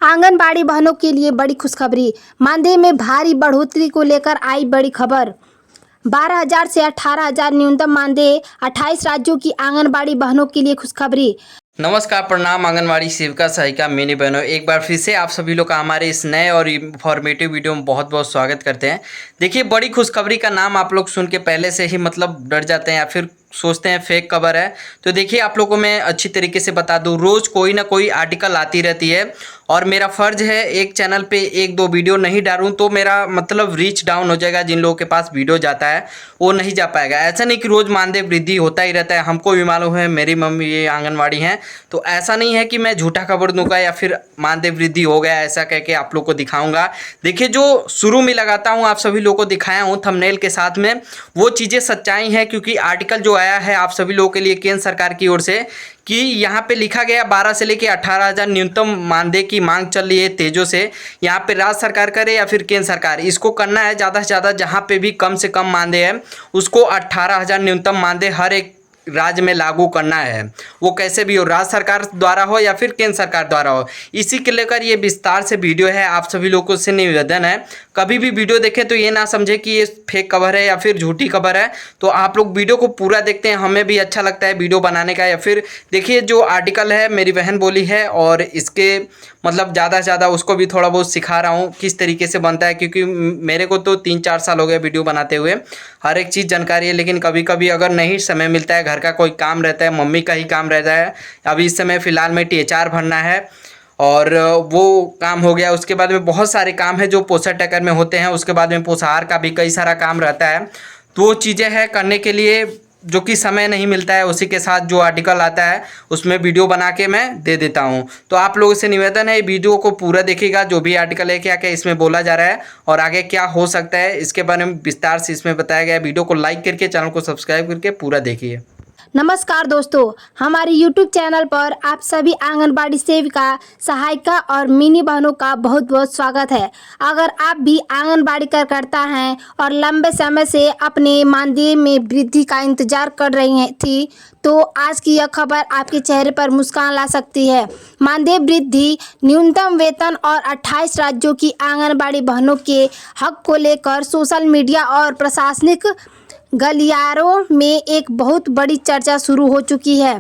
आंगनबाड़ी बहनों के लिए बड़ी खुशखबरी। मानदेय में भारी बढ़ोतरी को लेकर आई बड़ी खबर। 12,000 से 18,000 न्यूनतम मानदेय। 28 राज्यों की आंगनबाड़ी बहनों के लिए खुशखबरी। नमस्कार, प्रणाम आंगनवाड़ी सेविका सहायिका मिनी बहनों, एक बार फिर से आप सभी लोग का हमारे इस नए और इन्फॉर्मेटिव वीडियो में बहुत बहुत स्वागत करते हैं। देखिए, बड़ी खुशखबरी का नाम आप लोग सुन के पहले से ही डर जाते हैं या फिर सोचते हैं फेक खबर है। तो देखिए, आप लोगों को मैं अच्छी तरीके से बता दूं, रोज़ कोई ना कोई आर्टिकल आती रहती है और मेरा फ़र्ज है एक चैनल पे एक दो वीडियो नहीं डालूं तो मेरा रीच डाउन हो जाएगा। जिन लोगों के पास वीडियो जाता है वो नहीं जा पाएगा। ऐसा नहीं कि रोज़ मानदेय वृद्धि होता ही रहता है, हमको भी मालूम है, मेरी मम्मी ये आंगनवाड़ी हैं, तो ऐसा नहीं है कि मैं झूठा खबर दूंगा या फिर मानदेय वृद्धि हो गया ऐसा कह के आप लोग को दिखाऊंगा। देखिए, जो शुरू में लगाता हूँ आप सभी लोगों को दिखाया हूँ थंबनेल के साथ में, वो चीज़ें सच्चाई हैं, क्योंकि आर्टिकल जो आया है आप सभी लोगों के लिए केंद्र सरकार की ओर से कि यहाँ पे लिखा गया 12 से लेकर 18,000 न्यूनतम मानदेय की मांग चल रही है तेजों से। यहाँ पे राज्य सरकार करे या फिर केंद्र सरकार, इसको करना है ज़्यादा से ज़्यादा, जहाँ पे भी कम से कम मानदेय है उसको 18,000 न्यूनतम मानदेय हर एक राज्य में लागू करना है। वो कैसे भी हो, राज्य सरकार द्वारा हो या फिर केंद्र सरकार द्वारा हो, इसी के लेकर ये विस्तार से वीडियो है। आप सभी लोगों से निवेदन है, कभी भी वीडियो देखें तो ये ना समझे कि ये फेक खबर है या फिर झूठी खबर है। तो आप लोग वीडियो को पूरा देखते हैं, हमें भी अच्छा लगता है वीडियो बनाने का। या फिर देखिए, जो आर्टिकल है मेरी बहन बोली है और इसके ज़्यादा से ज़्यादा उसको भी थोड़ा बहुत सिखा रहा हूँ किस तरीके से बनता है, क्योंकि मेरे को तो 3-4 साल हो गए वीडियो बनाते हुए, हर एक चीज़ जानकारी है। लेकिन कभी कभी अगर नहीं समय मिलता है, घर का कोई काम रहता है, मम्मी का ही काम रहता है, अभी इस समय फ़िलहाल में THR भरना है और वो काम हो गया, उसके बाद में बहुत सारे काम है जो पोषण टैकर में होते हैं, उसके बाद में पोषाहार का भी कई सारा काम रहता है। तो वो चीज़ें हैं करने के लिए जो कि समय नहीं मिलता है, उसी के साथ जो आर्टिकल आता है उसमें वीडियो बना के मैं दे देता हूँ। तो आप लोगों से निवेदन है, वीडियो को पूरा देखिएगा, जो भी आर्टिकल है क्या क्या इसमें बोला जा रहा है और आगे क्या हो सकता है इसके बारे में विस्तार से इसमें बताया गया है। वीडियो को लाइक करके चैनल को सब्सक्राइब करके पूरा देखिए। नमस्कार दोस्तों, हमारे YouTube चैनल पर आप सभी आंगनबाड़ी सेविका, सहायिका और मिनी बहनों का बहुत बहुत स्वागत है। अगर आप भी आंगनबाड़ी कार्यकर्ता हैं और लंबे समय से अपने मानदेय में वृद्धि का इंतजार कर रही थी, तो आज की यह खबर आपके चेहरे पर मुस्कान ला सकती है। मानदेय वृद्धि, न्यूनतम वेतन और 28 राज्यों की आंगनबाड़ी बहनों के हक को लेकर सोशल मीडिया और प्रशासनिक गलियारों में एक बहुत बड़ी चर्चा शुरू हो चुकी है।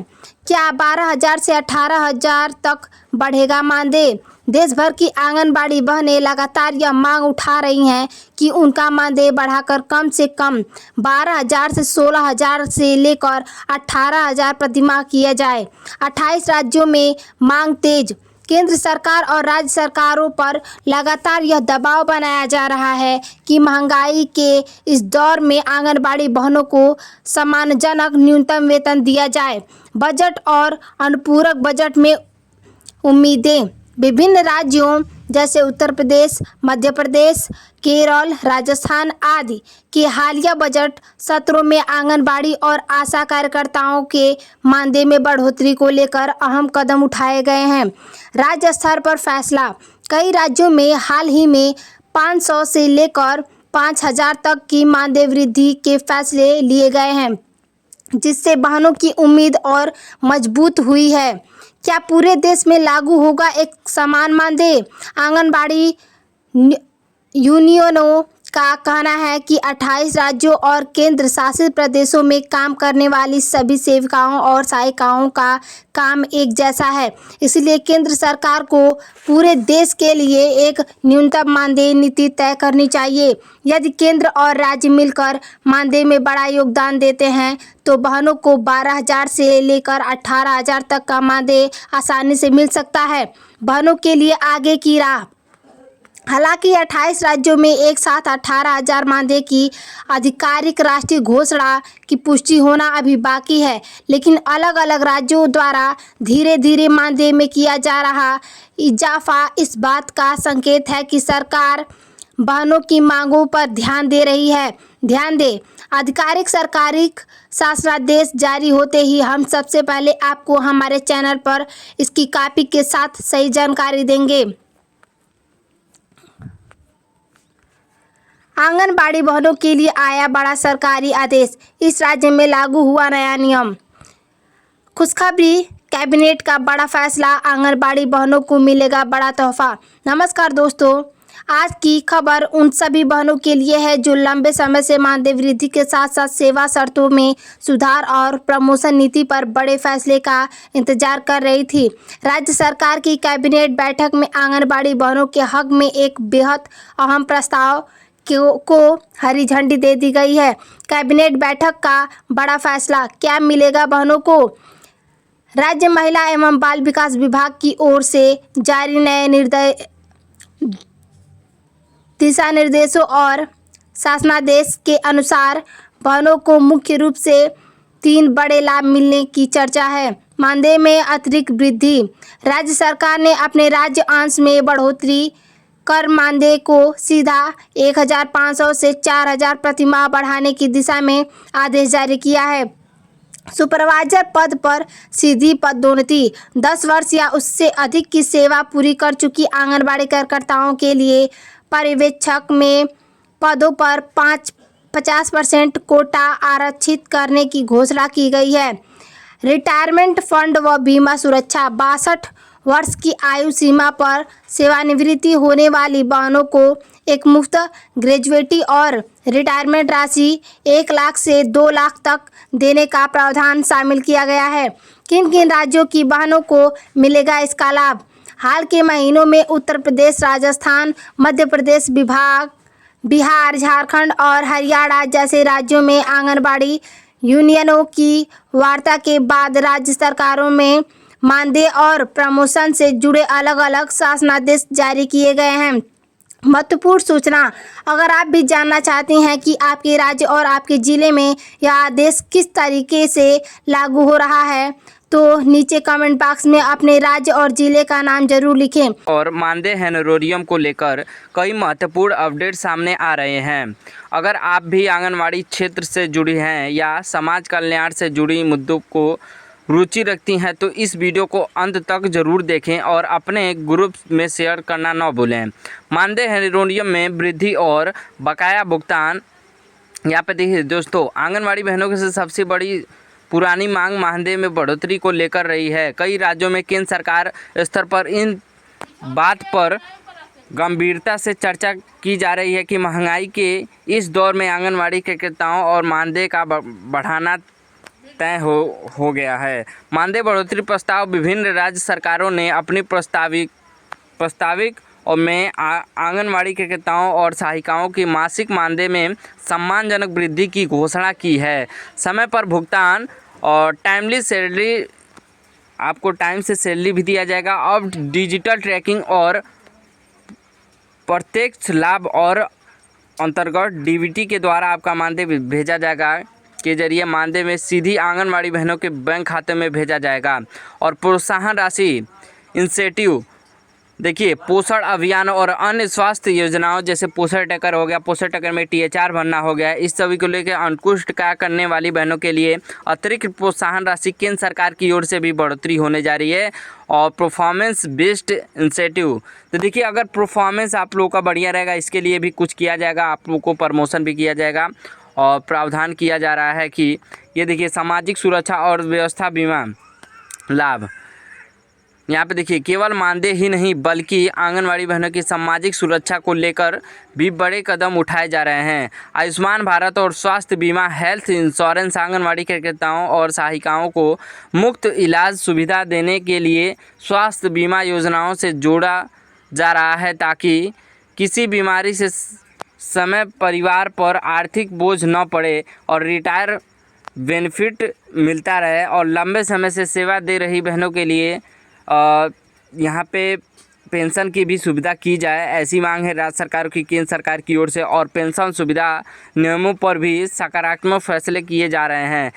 क्या 12,000 से 18,000 तक बढ़ेगा मानदेय? देश भर की आंगनबाड़ी बहनें लगातार यह मांग उठा रही हैं कि उनका मानदेय बढ़ाकर कम से कम 12,000 से 16,000 से लेकर 18,000 प्रतिमाह किया जाए। 28 राज्यों में मांग तेज। केंद्र सरकार और राज्य सरकारों पर लगातार यह दबाव बनाया जा रहा है कि महंगाई के इस दौर में आंगनबाड़ी बहनों को सम्मानजनक न्यूनतम वेतन दिया जाए। बजट और अनुपूरक बजट में उम्मीदें। विभिन्न राज्यों जैसे उत्तर प्रदेश, मध्य प्रदेश, केरल, राजस्थान आदि के हालिया बजट सत्रों में आंगनबाड़ी और आशा कार्यकर्ताओं के मानदेय में बढ़ोतरी को लेकर अहम कदम उठाए गए हैं। राज्य स्तर पर फैसला। कई राज्यों में हाल ही में 500 से लेकर 5,000 तक की मानदेय वृद्धि के फैसले लिए गए हैं, जिससे बहनों की उम्मीद और मजबूत हुई है। क्या पूरे देश में लागू होगा एक समान मानदेय? आंगनबाड़ी यूनियनों का कहना है कि 28 राज्यों और केंद्र शासित प्रदेशों में काम करने वाली सभी सेविकाओं और सहायिकाओं का काम एक जैसा है, इसलिए केंद्र सरकार को पूरे देश के लिए एक न्यूनतम मानदेय नीति तय करनी चाहिए। यदि केंद्र और राज्य मिलकर मानदेय में बड़ा योगदान देते हैं तो बहनों को 12,000 से लेकर 18,000 तक का मानदेय आसानी से मिल सकता है। बहनों के लिए आगे की राह। हालांकि 28 राज्यों में एक साथ 18,000 मानदेय की आधिकारिक राष्ट्रीय घोषणा की पुष्टि होना अभी बाकी है, लेकिन अलग अलग राज्यों द्वारा धीरे धीरे मानदेय में किया जा रहा इजाफा इस बात का संकेत है कि सरकार बहनों की मांगों पर ध्यान दे रही है। ध्यान दें, आधिकारिक सरकारी शासनादेश जारी होते ही हम सबसे पहले आपको हमारे चैनल पर इसकी कॉपी के साथ सही जानकारी देंगे। आंगनबाड़ी बहनों के लिए आया बड़ा सरकारी आदेश, इस राज्य में लागू हुआ नया नियम। खुशखबरी, कैबिनेट का बड़ा फैसला, आंगनबाड़ी बहनों को मिलेगा बड़ा तोहफा। नमस्कार दोस्तों, आज की खबर उन सभी बहनों के लिए है जो लंबे समय से मानदेय वृद्धि के साथ साथ सेवा शर्तों में सुधार और प्रमोशन नीति पर बड़े फैसले का इंतजार कर रही थी। राज्य सरकार की कैबिनेट बैठक में आंगनबाड़ी बहनों के हक में एक बेहद अहम प्रस्ताव को हरी झंडी दे दी गई है। कैबिनेट बैठक का बड़ा फैसला, क्या मिलेगा बहनों को? राज्य महिला एवं बाल विकास विभाग की ओर से जारी नए दिशा निर्देशों और शासनादेश के अनुसार बहनों को मुख्य रूप से 3 बड़े लाभ मिलने की चर्चा है। मानदेय में अतिरिक्त वृद्धि, राज्य सरकार ने अपने राज्य अंश में बढ़ोतरी कर मानदेय को सीधा 1,500 से 4,000 प्रति माह बढ़ाने की दिशा में आदेश जारी किया है। सुपरवाइजर पद पर सीधी पदोन्नति, 10 वर्ष या उससे अधिक की सेवा पूरी कर चुकी आंगनबाड़ी कार्यकर्ताओं के लिए पर्यवेक्षक में पदों पर 50% कोटा आरक्षित करने की घोषणा की गई है। रिटायरमेंट फंड व बीमा सुरक्षा, 62 वर्ष की आयु सीमा पर सेवानिवृत्ति होने वाली बहनों को एक मुफ्त ग्रेजुएटी और रिटायरमेंट राशि 1 लाख से 2 लाख तक देने का प्रावधान शामिल किया गया है। किन किन राज्यों की बहनों को मिलेगा इसका लाभ? हाल के महीनों में उत्तर प्रदेश, राजस्थान, मध्य प्रदेश, बिहार, झारखंड और हरियाणा जैसे राज्यों में आंगनबाड़ी यूनियनों की वार्ता के बाद राज्य सरकारों में मानदेय और प्रमोशन से जुड़े अलग अलग शासनादेश जारी किए गए हैं। महत्वपूर्ण सूचना, अगर आप भी जानना चाहते हैं कि आपके राज्य और आपके ज़िले में यह आदेश किस तरीके से लागू हो रहा है, तो नीचे कमेंट बॉक्स में अपने राज्य और ज़िले का नाम जरूर लिखें। और मानदेय होनोरियम को लेकर कई महत्वपूर्ण अपडेट सामने आ रहे हैं। अगर आप भी आंगनवाड़ी क्षेत्र से जुड़ी हैं या समाज कल्याण से जुड़ी मुद्दों को रुचि रखती हैं तो इस वीडियो को अंत तक ज़रूर देखें और अपने ग्रुप में शेयर करना न भूलें। मानदेय होनोरियम में वृद्धि और बकाया भुगतान, यहाँ पे देखिए दोस्तों, आंगनवाड़ी बहनों की सबसे बड़ी पुरानी मांग मानदेय में बढ़ोतरी को लेकर रही है। कई राज्यों में केंद्र सरकार स्तर पर इन बात पर गंभीरता से चर्चा की जा रही है कि महंगाई के इस दौर में आंगनवाड़ी कार्यकर्ताओं और मानदेय का बढ़ाना तय हो गया है। मानदेय बढ़ोतरी प्रस्ताव विभिन्न राज्य सरकारों ने अपनी प्रस्ताविक और में आंगनवाड़ी कार्यकर्ताओं और सहायिकाओं की मासिक मानदेय में सम्मानजनक वृद्धि की घोषणा की है। समय पर भुगतान और टाइमली सैलरी, आपको टाइम से सैलरी भी दिया जाएगा। अब डिजिटल ट्रैकिंग और प्रत्यक्ष लाभ और अंतर्गत डीबीटी के द्वारा आपका मानदेय भेजा जाएगा के जरिए मानदेय में सीधी आंगनवाड़ी बहनों के बैंक खाते में भेजा जाएगा। और प्रोत्साहन राशि, इंसेंटिव, देखिए पोषण अभियान और अन्य स्वास्थ्य योजनाओं जैसे पोषण टैकर हो गया, पोषण टैकर में THR भरना हो गया, इस सभी को लेकर अंकुश कार्य करने वाली बहनों के लिए अतिरिक्त प्रोत्साहन राशि केंद्र सरकार की ओर से भी बढ़ोतरी होने जा रही है। और परफॉर्मेंस बेस्ड इंसेंटिव, तो देखिए अगर परफॉर्मेंस आप लोगों का बढ़िया रहेगा इसके लिए भी कुछ किया जाएगा, आप लोगों को प्रमोशन भी किया जाएगा। और प्रावधान किया जा रहा है कि ये देखिए सामाजिक सुरक्षा और व्यवस्था बीमा लाभ, यहाँ पे देखिए केवल मानदेय ही नहीं बल्कि आंगनवाड़ी बहनों की सामाजिक सुरक्षा को लेकर भी बड़े कदम उठाए जा रहे हैं। आयुष्मान भारत और स्वास्थ्य बीमा हेल्थ इंश्योरेंस आंगनवाड़ी कार्यकर्ताओं और सहायिकाओं को मुफ्त इलाज सुविधा देने के लिए स्वास्थ्य बीमा योजनाओं से जोड़ा जा रहा है ताकि किसी बीमारी से समय परिवार पर आर्थिक बोझ न पड़े और रिटायर बेनिफिट मिलता रहे। और लंबे समय से सेवा दे रही बहनों के लिए यहाँ पे पेंशन की भी सुविधा की जाए, ऐसी मांग है राज्य सरकार की केंद्र सरकार की ओर से। और पेंशन सुविधा नियमों पर भी सकारात्मक फैसले किए जा रहे हैं।